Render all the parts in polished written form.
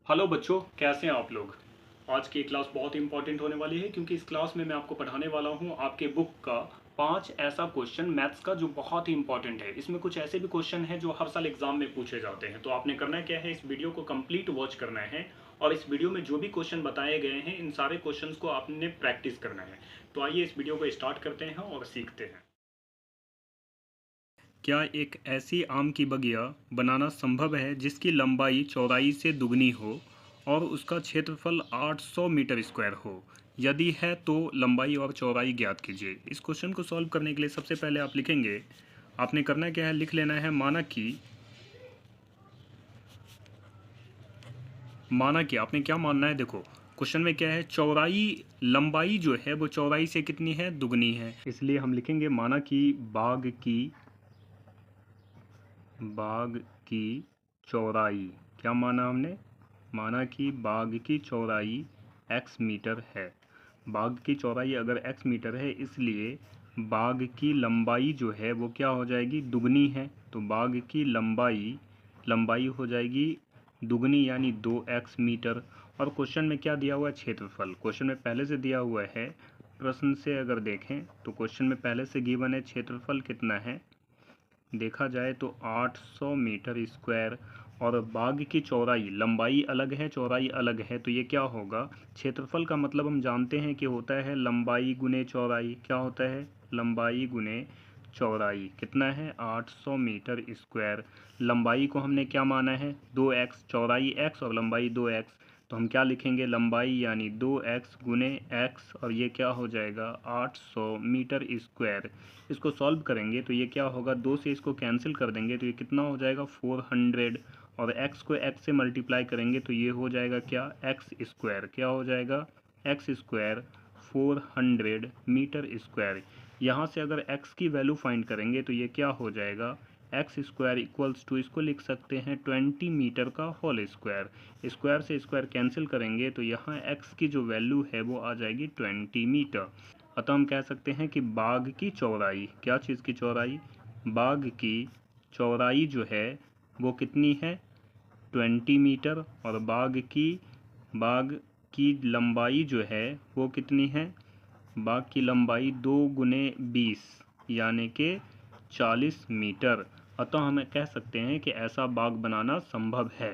Hello बच्चों, कैसे हैं आप लोग। आज की क्लास बहुत ही इंपॉर्टेंट होने वाली है क्योंकि इस क्लास में मैं आपको पढ़ाने वाला हूं आपके बुक का 5 ऐसा क्वेश्चन मैथ्स का जो बहुत ही इंपॉर्टेंट है। इसमें कुछ ऐसे भी क्वेश्चन हैं जो हर साल एग्जाम में पूछे जाते हैं। तो आपने करना क्या है, इस वीडियो को कंप्लीट वॉच करना है और इस वीडियो में जो भी क्वेश्चन बताए गए हैं इन सारे क्वेश्चन को आपने प्रैक्टिस करना है। तो आइए इस वीडियो को स्टार्ट करते हैं और सीखते हैं। क्या एक ऐसी आम की बगिया बनाना संभव है जिसकी लंबाई चौड़ाई से दुगनी हो और उसका क्षेत्रफल 800 मीटर स्क्वायर हो? यदि है तो लंबाई और चौड़ाई ज्ञात कीजिए। इस क्वेश्चन को सॉल्व करने के लिए सबसे पहले आप लिखेंगे, आपने करना क्या है, लिख लेना है माना कि आपने क्या मानना है। देखो क्वेश्चन में क्या है, चौड़ाई लंबाई जो है वो चौड़ाई से कितनी है, दुगनी है। इसलिए हम लिखेंगे माना कि बाग की चौड़ाई, क्या माना हमने, माना कि बाग की चौड़ाई x मीटर है। बाग की चौड़ाई अगर x मीटर है, इसलिए बाग की लंबाई जो है वो क्या हो जाएगी, दुगनी है। तो बाग की लंबाई हो जाएगी दुगनी यानी 2x मीटर। और क्वेश्चन में क्या दिया हुआ है, क्षेत्रफल। क्वेश्चन में पहले से दिया हुआ है, प्रश्न से अगर देखें तो क्वेश्चन में पहले से गिवन है क्षेत्रफल कितना है, देखा जाए तो 800 मीटर स्क्वायर। और बाग की चौड़ाई, लंबाई अलग है चौड़ाई अलग है, तो ये क्या होगा, क्षेत्रफल का मतलब हम जानते हैं कि होता है लंबाई गुने चौड़ाई। क्या होता है, लंबाई गुने चौड़ाई। कितना है, 800 मीटर स्क्वायर। लंबाई को हमने क्या माना है, 2x, चौड़ाई x और लंबाई 2x। तो हम क्या लिखेंगे, लंबाई यानी 2x गुने x और ये क्या हो जाएगा 800 मीटर स्क्वायर। इसको सॉल्व करेंगे तो ये क्या होगा, 2 से इसको कैंसिल कर देंगे तो ये कितना हो जाएगा 400। और x को x से मल्टीप्लाई करेंगे तो ये हो जाएगा क्या, एक्स स्क्वायर। क्या हो जाएगा, एक्स स्क्वायर 400 मीटर स्क्वायर। यहाँ से अगर x की वैल्यू फाइंड करेंगे तो ये क्या हो जाएगा, एक्स स्क्वायर इक्वल्स टू, इसको लिख सकते हैं 20 मीटर का होल स्क्वायर। स्क्वायर से स्क्वायर कैंसिल करेंगे तो यहाँ x की जो वैल्यू है वो आ जाएगी 20 मीटर। अतः हम कह सकते हैं कि बाग की चौड़ाई, क्या चीज़ की चौड़ाई, बाग की चौड़ाई जो है वो कितनी है 20 मीटर। और बाग की लंबाई जो है वो कितनी है, बाग की लंबाई 2 गुने 20 यानी कि 40 मीटर। अतः हम कह सकते हैं कि ऐसा बाग बनाना संभव है।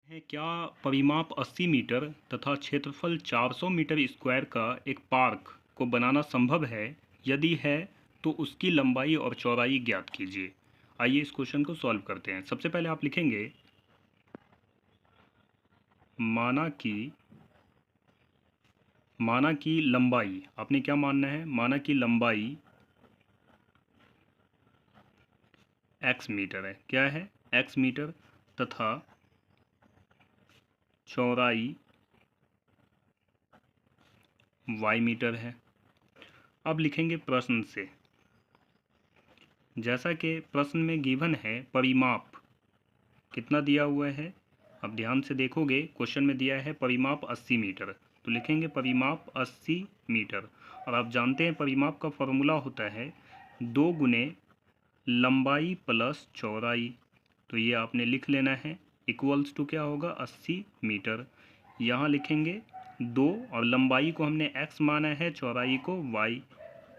क्या परिमाप 80 मीटर तथा क्षेत्रफल 400 मीटर स्क्वायर का एक पार्क को बनाना संभव है? यदि है तो उसकी लंबाई और चौड़ाई ज्ञात कीजिए। आइए इस क्वेश्चन को सॉल्व करते हैं। सबसे पहले आप लिखेंगे माना कि लंबाई, आपने क्या मानना है, माना कि लंबाई x मीटर है। क्या है, x मीटर तथा चौड़ाई y मीटर है। अब लिखेंगे प्रश्न से, जैसा कि प्रश्न में गिवन है परिमाप कितना दिया हुआ है। अब ध्यान से देखोगे क्वेश्चन में दिया है परिमाप 80 मीटर, तो लिखेंगे परिमाप 80 मीटर। और आप जानते हैं परिमाप का फॉर्मूला होता है 2 गुने लंबाई प्लस चौड़ाई। तो ये आपने लिख लेना है, इक्वल्स टू क्या होगा 80 मीटर। यहाँ लिखेंगे 2 और लंबाई को हमने x माना है, चौड़ाई को y,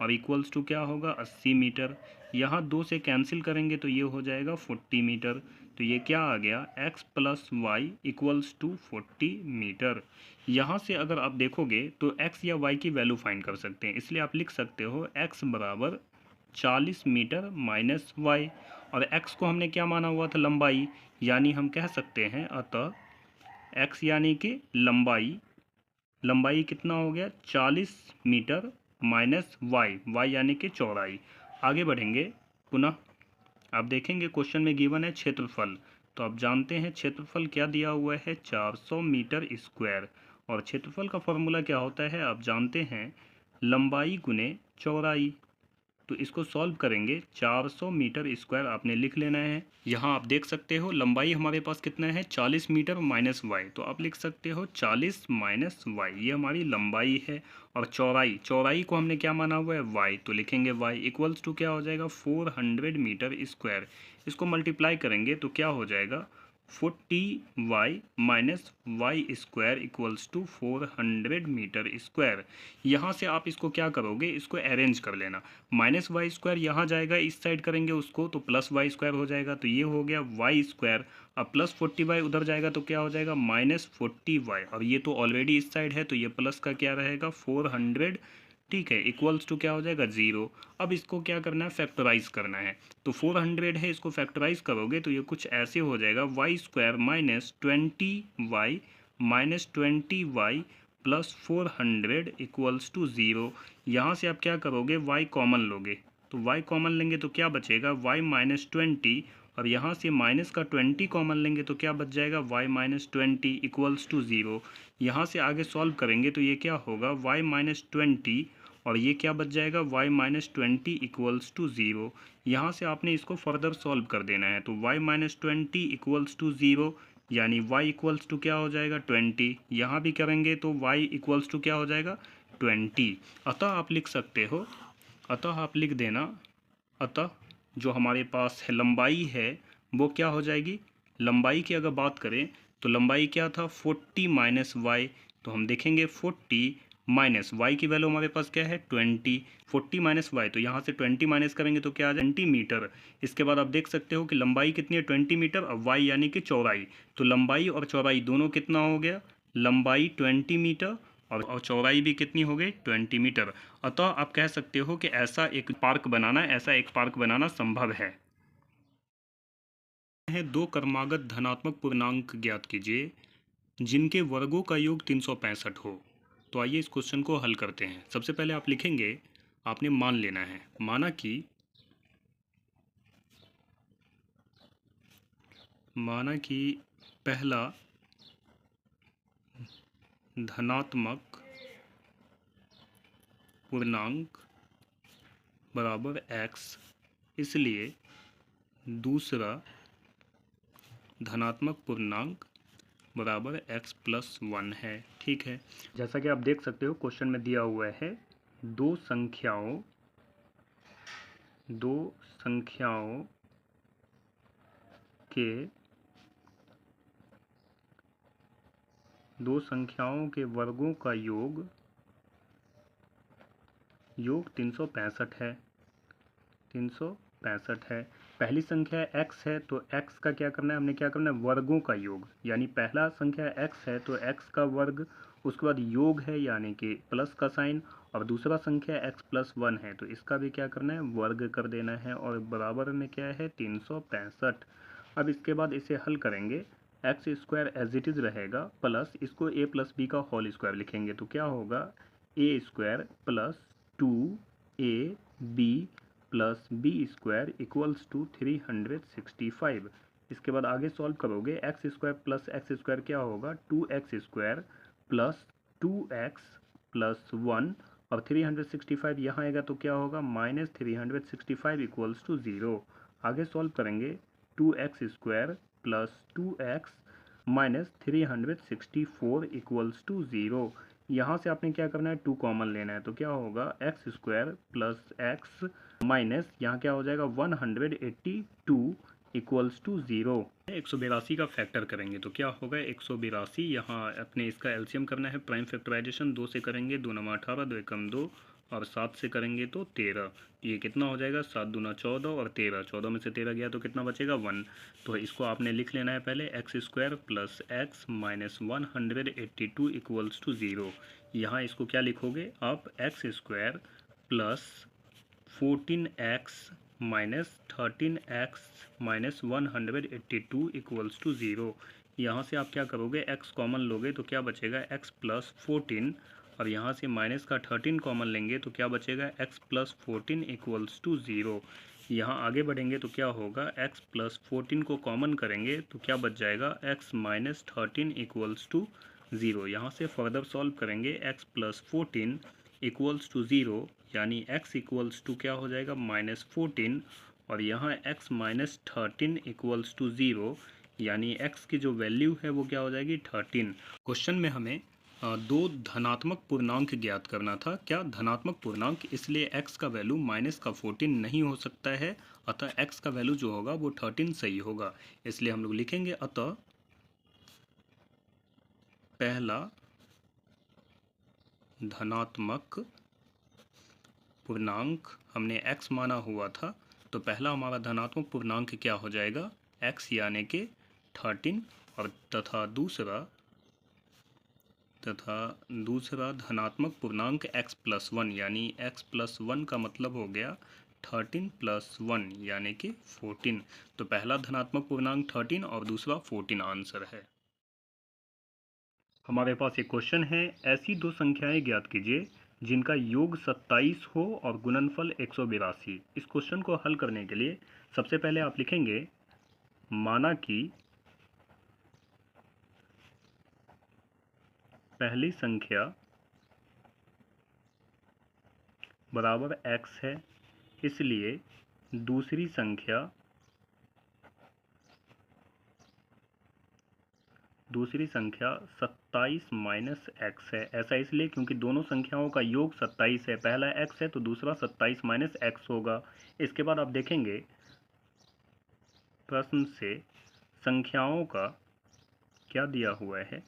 और इक्वल्स टू क्या होगा 80 मीटर। यहाँ 2 से कैंसिल करेंगे तो ये हो जाएगा 40 मीटर। तो ये क्या आ गया, x plus y equals to 40 meter. यहाँ से अगर आप देखोगे तो x या y की वैल्यू फाइंड कर सकते हैं, इसलिए आप लिख सकते हो x बराबर 40 मीटर माइनस वाई। और x को हमने क्या माना हुआ था, लंबाई, यानी हम कह सकते हैं अतः x यानी कि लंबाई कितना हो गया 40 मीटर माइनस y यानी कि चौड़ाई। आगे बढ़ेंगे पुनः, आप देखेंगे क्वेश्चन में गिवन है क्षेत्रफल। तो आप जानते हैं क्षेत्रफल क्या दिया हुआ है 400 मीटर स्क्वायर। और क्षेत्रफल का फॉर्मूला क्या होता है, आप जानते हैं लंबाई गुने चौड़ाई। तो इसको सॉल्व करेंगे, 400 मीटर स्क्वायर आपने लिख लेना है। यहाँ आप देख सकते हो लंबाई हमारे पास कितना है 40 मीटर माइनस वाई, तो आप लिख सकते हो 40 माइनस वाई, ये हमारी लंबाई है। और चौड़ाई को हमने क्या माना हुआ है वाई, तो लिखेंगे वाई इक्वल्स टू क्या हो जाएगा 400 मीटर स्क्वायर। इसको मल्टीप्लाई करेंगे तो क्या हो जाएगा 40y minus y square equals to 400 meter square. यहाँ से आप इसको क्या करोगे, इसको अरेंज कर लेना। माइनस वाई स्क्वायर यहाँ जाएगा, इस साइड करेंगे उसको तो प्लस वाई स्क्वायर हो जाएगा, तो ये हो गया वाई स्क्वायर। अब प्लस 40y उधर जाएगा तो क्या हो जाएगा, माइनस 40y। और ये तो ऑलरेडी इस साइड है तो ये प्लस का क्या रहेगा 400, ठीक है, इक्वल्स टू क्या हो जाएगा 0। अब इसको क्या करना है, फैक्टराइज करना है। तो 400 है, इसको फैक्टराइज करोगे तो ये कुछ ऐसे हो जाएगा y square minus 20y minus 20y plus 400 equals to 0। यहाँ से आप क्या करोगे, y कॉमन लोगे, तो y कॉमन लेंगे तो क्या बचेगा y माइनस 20, और यहाँ से माइनस का 20 कॉमन लेंगे तो क्या बच जाएगा y माइनस 20 इक्वल्स टू 0। यहाँ से आगे सॉल्व करेंगे तो ये क्या होगा y माइनस 20, और ये क्या बच जाएगा y माइनस 20 इक्वल्स टू 0। यहाँ से आपने इसको फर्दर सॉल्व कर देना है, तो y माइनस 20 इक्वल्स टू 0, यानी y इक्वल्स टू क्या हो जाएगा 20। यहाँ भी करेंगे तो y इक्वल्स टू क्या हो जाएगा 20। अतः आप लिख सकते हो, अतः आप लिख देना, अतः जो हमारे पास है लंबाई है वो क्या हो जाएगी, लंबाई की अगर बात करें तो लंबाई क्या था 40 माइनस वाई। तो हम देखेंगे 40 माइनस वाई की वैल्यू हमारे पास क्या है 20। 40 माइनस वाई, तो यहाँ से 20 माइनस करेंगे तो क्या आ जाए 20 मीटर। इसके बाद आप देख सकते हो कि लंबाई कितनी है 20 मीटर, और वाई यानी कि चौड़ाई। तो लंबाई और चौड़ाई दोनों कितना हो गया, लंबाई 20 मीटर और चौड़ाई भी कितनी हो गई 20 मीटर। अतः आप कह सकते हो कि ऐसा एक पार्क बनाना संभव है। दो क्रमागत धनात्मक पूर्णांक ज्ञात कीजिए जिनके वर्गों का योग 365 हो। तो आइए इस क्वेश्चन को हल करते हैं। सबसे पहले आप लिखेंगे, आपने मान लेना है, माना कि पहला धनात्मक पूर्णांक बराबर x, इसलिए दूसरा धनात्मक पूर्णांक बराबर x प्लस 1 है। ठीक है, जैसा कि आप देख सकते हो क्वेश्चन में दिया हुआ है दो संख्याओं के वर्गों का योग 365 है। 365 है। पहली संख्या x है तो x का क्या करना है, हमने क्या करना है वर्गों का योग, यानी पहला संख्या x है तो x का वर्ग, उसके बाद योग है यानी कि प्लस का साइन, और दूसरा संख्या x प्लस 1 है तो इसका भी क्या करना है वर्ग कर देना है, और बराबर में क्या है 365। अब इसके बाद इसे हल करेंगे, x square as it is रहेगा प्लस इसको a प्लस बी का होल स्क्वायर लिखेंगे तो क्या होगा a square plus 2ab plus b square equals to 365। इसके बाद आगे सॉल्व करोगे, x square plus x square क्या होगा 2x square plus 2x plus 1, और 365 यहाँ आएगा तो क्या होगा माइनस 365 इक्वल्स टू 0। आगे सॉल्व करेंगे 2x square plus 2x minus 364 equals to 0। यहाँ से आपने क्या करना है 2 कॉमन लेना है तो क्या होगा x square plus x minus यहाँ क्या हो जाएगा 182 इक्वल्स टू 0। 182 का फैक्टर करेंगे तो क्या होगा 182, यहाँ अपने इसका एलसीएम करना है, प्राइम फैक्टराइजेशन 2 से करेंगे 2 नवा 18, 2 एकम 2, और 7 से करेंगे तो 13। ये कितना हो जाएगा 7 दूना 14 और 13, 14 में से 13 गया तो कितना बचेगा 1। तो इसको आपने लिख लेना है पहले x square plus x minus 182 equals to 0। यहाँ इसको क्या लिखोगे आप x square plus 14x minus 13x minus 182 equals to 0। यहाँ से आप क्या करोगे x कॉमन लोगे तो क्या बचेगा x प्लस 14, और यहाँ से माइनस का 13 कॉमन लेंगे तो क्या बचेगा x प्लस 14 इक्वल्स टू 0। यहाँ आगे बढ़ेंगे तो क्या होगा x प्लस 14 को कॉमन करेंगे तो क्या बच जाएगा x माइनस 13 इक्वल्स टू 0। यहाँ से फर्दर सॉल्व करेंगे x प्लस 14 इक्वल्स टू 0, यानी x इक्वल्स टू क्या हो जाएगा माइनस 14, और यहाँ x माइनस 13 इक्वल्स टू 0, यानी x की जो वैल्यू है वो क्या हो जाएगी 13। क्वेश्चन में हमें दो धनात्मक पूर्णांक ज्ञात करना था। क्या धनात्मक पूर्णांक, इसलिए x का वैल्यू माइनस का 14 नहीं हो सकता है, अतः x का वैल्यू जो होगा वो 13 सही होगा। इसलिए हम लोग लिखेंगे अतः पहला धनात्मक पूर्णांक, हमने x माना हुआ था, तो पहला हमारा धनात्मक पूर्णांक क्या हो जाएगा, x यानी कि 13, और तथा दूसरा धनात्मक पूर्णांक x+1 यानी x+1 का मतलब हो गया 13 + 1 यानी कि 14। तो पहला धनात्मक पूर्णांक 13 और दूसरा 14 आंसर है। हमारे पास एक क्वेश्चन है, ऐसी दो संख्याएं ज्ञात कीजिए जिनका योग 27 हो और गुणनफल 182। इस क्वेश्चन को हल करने के लिए सबसे पहले आप लिखेंगे माना कि पहली संख्या बराबर x है, इसलिए दूसरी संख्या 27 माइनस x है। ऐसा इसलिए क्योंकि दोनों संख्याओं का योग 27 है, पहला x है तो दूसरा 27 माइनस x होगा। इसके बाद आप देखेंगे प्रश्न से संख्याओं का क्या दिया हुआ है,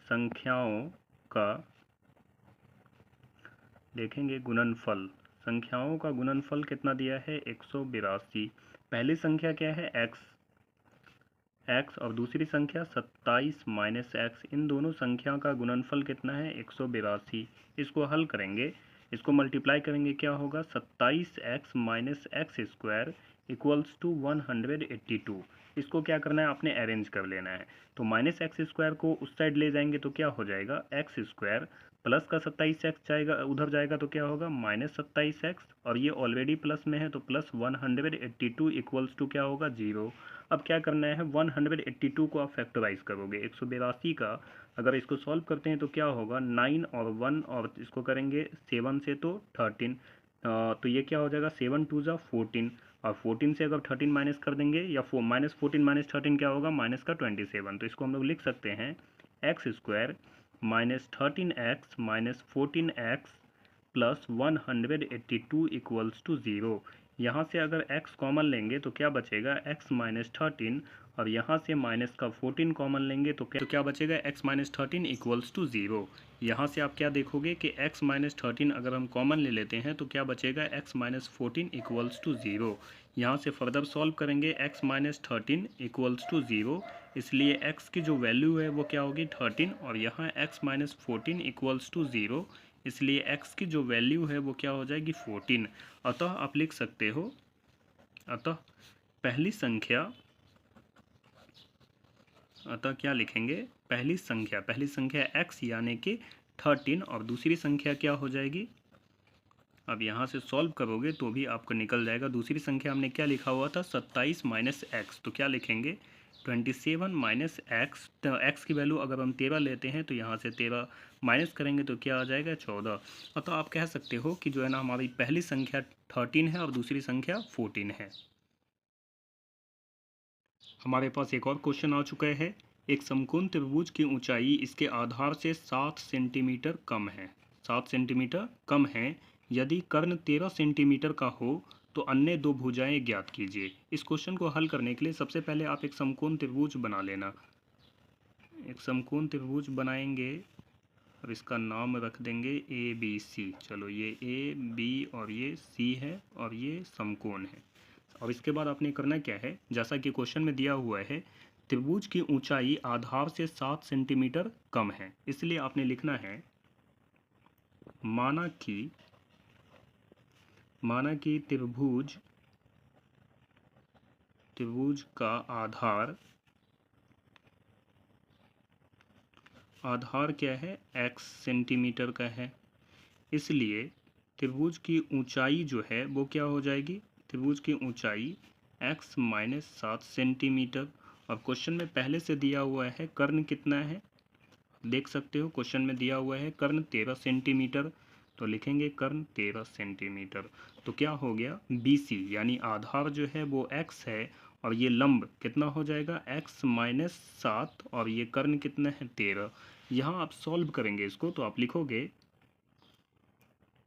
संख्याओं का देखेंगे गुणनफल, संख्याओं का गुणनफल कितना दिया है 182। पहली संख्या क्या है x और दूसरी संख्या 27 माइनस x, इन दोनों संख्या का गुणनफल कितना है 182। इसको हल करेंगे, इसको मल्टीप्लाई करेंगे, क्या होगा 27x minus x square equals to 182। इसको क्या करना है, आपने अरेंज कर लेना है। तो माइनस एक्स स्क्वायर को उस साइड ले जाएंगे तो क्या हो जाएगा एक्स स्क्वायर, प्लस का 27x जाएगा उधर जाएगा तो क्या होगा माइनस 27x, और ये ऑलरेडी प्लस में है तो प्लस 182 इक्वल्स टू क्या होगा 0। अब क्या करना है, 182 को आप फैक्टराइज करोगे, 182 का अगर इसको सॉल्व करते हैं तो क्या होगा 9 और 1 और इसको करेंगे 7 से तो 13, तो ये क्या हो जाएगा 7 2 ज़ा 14, और 14 से अगर 13 माइनस कर देंगे या माइनस 14 माइनस 13 क्या होगा माइनस का 27। तो इसको हम लोग लिख सकते हैं x square minus 13x minus 14x plus 182 equals to 0। यहाँ से अगर x कॉमन लेंगे तो क्या बचेगा x माइनस 13, और यहाँ से माइनस का 14 कॉमन लेंगे तो क्या बचेगा x माइनस 13 इक्वल्स टू 0। यहाँ से आप क्या देखोगे कि x माइनस 13 अगर हम कॉमन ले लेते हैं तो क्या बचेगा x माइनस 14 इक्वल्स टू 0। यहाँ से फर्दर सॉल्व करेंगे x माइनस 13 इक्वल्स टू 0, इसलिए x की जो वैल्यू है वो क्या होगी 13, और यहाँ x माइनस 14 इक्वल्स टू 0, इसलिए x की जो वैल्यू है वो क्या हो जाएगी 14। अतः आप लिख सकते हो, अतः पहली संख्या, अतः क्या लिखेंगे पहली संख्या x यानी कि 13, और दूसरी संख्या क्या हो जाएगी, अब यहाँ से सॉल्व करोगे तो भी आपको निकल जाएगा। दूसरी संख्या हमने क्या लिखा हुआ था 27 माइनस एक्स, तो क्या लिखेंगे 27 माइनस एक्स, तो एक्स की वैल्यू अगर हम 13 लेते हैं तो यहाँ से 13 माइनस करेंगे तो क्या आ जाएगा 14। तो आप कह सकते हो कि जो है ना हमारी पहली संख्या 13 है और दूसरी संख्या 14 है। हमारे पास एक और क्वेश्चन आ चुका है, एक समकोण त्रिभुज की ऊंचाई इसके आधार से 7 सेंटीमीटर कम है, 7 सेंटीमीटर कम है, यदि कर्ण 13 सेंटीमीटर का हो तो अन्य दो भुजाएं ज्ञात कीजिए। इस क्वेश्चन को हल करने के लिए सबसे पहले आप एक समकोण त्रिभुज बना लेना। एक समकोण त्रिभुज बनाएंगे और इसका नाम रख देंगे ABC। चलो ये AB और ये C है और ये समकोण है। और इसके बाद आपने करना क्या है, जैसा कि क्वेश्चन में दिया हुआ है त्रिभुज की ऊंचाई आधार से 7 सेंटीमीटर कम है, इसलिए आपने लिखना है माना कि त्रिभुज का आधार क्या है x सेंटीमीटर का है, इसलिए त्रिभुज की ऊंचाई जो है वो क्या हो जाएगी, त्रिभुज की ऊंचाई x माइनस 7 सेंटीमीटर। और क्वेश्चन में पहले से दिया हुआ है कर्ण कितना है, देख सकते हो क्वेश्चन में दिया हुआ है कर्ण 13 सेंटीमीटर, तो लिखेंगे कर्ण 13 सेंटीमीटर। तो क्या हो गया BC यानी आधार जो है वो x है और ये लंब कितना हो जाएगा x माइनस 7 और ये कर्ण कितना है 13। यहाँ आप सॉल्व करेंगे इसको तो आप लिखोगे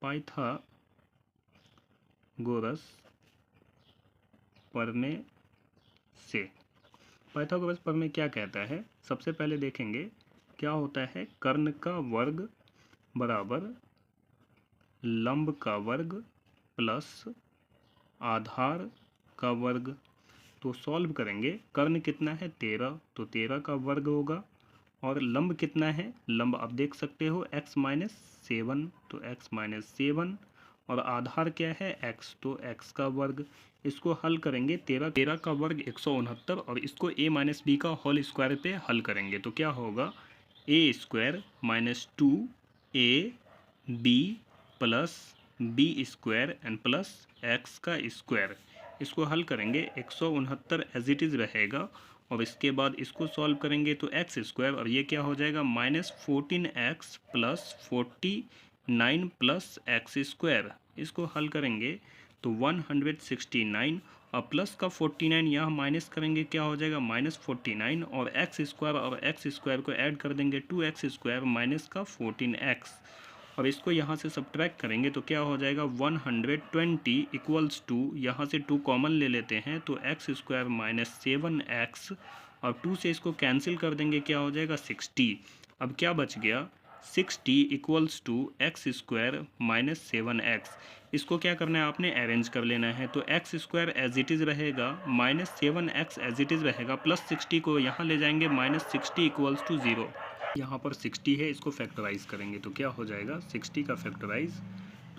पाइथागोरस प्रमेय से। पाइथागोरस प्रमेय क्या कहता है, सबसे पहले देखेंगे क्या होता है, कर्ण का वर्ग बराबर लंब का वर्ग प्लस आधार का वर्ग। तो सॉल्व करेंगे, कर्ण कितना है 13 तो 13 का वर्ग होगा और लंब कितना है, लंब आप देख सकते हो x माइनस 7 तो x माइनस 7 और आधार क्या है x तो x का वर्ग। इसको हल करेंगे, 13 का वर्ग 169 और इसको a माइनस बी का होल स्क्वायर पे हल करेंगे तो क्या होगा a square minus 2ab plus b square and plus x का स्क्वायर। इसको हल करेंगे 169 एज इट इज़ रहेगा और इसके बाद इसको सॉल्व करेंगे तो एक्स स्क्वायर और ये क्या हो जाएगा minus 14x plus 49 plus x square. इसको हल करेंगे तो 169 और प्लस का 49 यहाँ माइनस करेंगे क्या हो जाएगा माइनस 49 और एक्स स्क्वायर को ऐड कर देंगे 2x स्क्वायर माइनस का 14x और इसको यहाँ से सब्ट्रैक्ट करेंगे तो क्या हो जाएगा 120 इक्वल्स टू, यहाँ से 2 कॉमन ले लेते हैं तो एक्स स्क्वायर माइनस 7x और 2 से इसको कैंसिल कर देंगे क्या हो जाएगा 60। अब क्या बच गया 60 equals to x square minus 7x। इसको क्या करना है आपने अरेंज कर लेना है तो X square as it is रहेगा minus 7x as it is रहेगा प्लस 60 को यहाँ ले जाएंगे माइनस 60 इक्वल्स टू 0। यहाँ पर 60 है, इसको फैक्टराइज करेंगे तो क्या हो जाएगा 60 का फैक्टराइज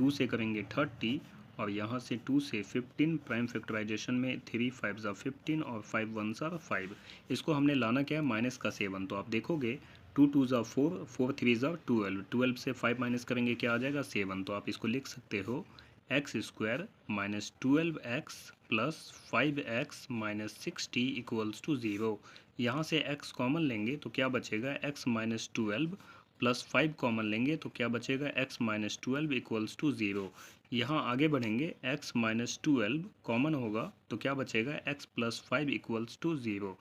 2 से करेंगे 30 और यहाँ से 2 से 15, प्राइम फैक्टराइजेशन में 3 5 ज़ा 15 और 5 1 ज़ा 5। इसको हमने लाना क्या है माइनस का 7 तो आप देखोगे 2 2 ज़ा 4 4 3 ज़ा 12, 12 से 5 माइनस करेंगे क्या आ जाएगा 7। तो आप इसको लिख सकते हो x square minus 12x plus 5x minus 60 equals to 0। यहाँ से x कॉमन लेंगे तो क्या बचेगा x माइनस 12 प्लस 5 कॉमन लेंगे तो क्या बचेगा x माइनस 12 इक्वल्स टू 0। यहाँ आगे बढ़ेंगे x माइनस 12 कॉमन होगा तो क्या बचेगा x plus 5 equals to 0।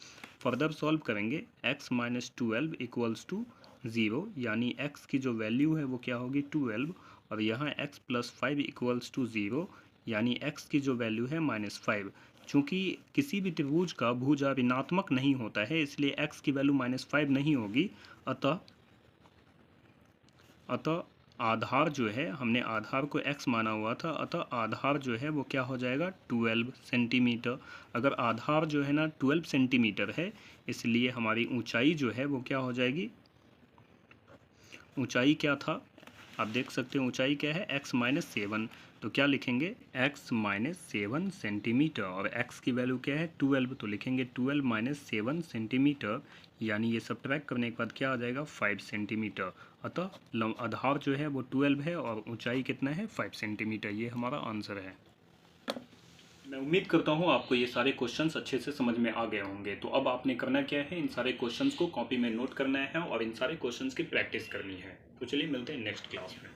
Further solve करेंगे x माइनस 12 इक्वल्स टू 0 यानी x की जो वैल्यू है वो क्या होगी 12 और यहाँ x प्लस 5 इक्वल्स टू 0 यानी x की जो वैल्यू है माइनस 5। चूँकि किसी भी त्रिभुज का भुजा ऋणात्मक नहीं होता है इसलिए x की वैल्यू माइनस 5 नहीं होगी। अतः आधार जो है, हमने आधार को x माना हुआ था, अतः आधार जो है वो क्या हो जाएगा 12 सेंटीमीटर। अगर आधार जो है ना 12 सेंटीमीटर है इसलिए हमारी ऊंचाई जो है वो क्या हो जाएगी, ऊंचाई क्या था आप देख सकते हो ऊंचाई क्या है x माइनस 7 तो क्या लिखेंगे x माइनस 7 सेंटीमीटर और x की वैल्यू क्या है 12 तो लिखेंगे 12 माइनस 7 सेंटीमीटर यानी ये सब्ट्रैक्ट करने के बाद क्या आ जाएगा 5 सेंटीमीटर। अतः आधार जो है वो 12 है और ऊंचाई कितना है 5 सेंटीमीटर। ये हमारा आंसर है। मैं उम्मीद करता हूँ आपको ये सारे क्वेश्चंस अच्छे से समझ में आ गए होंगे। तो अब आपने करना क्या है, इन सारे क्वेश्चंस को कॉपी में नोट करना है और इन सारे क्वेश्चंस की प्रैक्टिस करनी है। तो चलिए मिलते हैं नेक्स्ट क्लास में।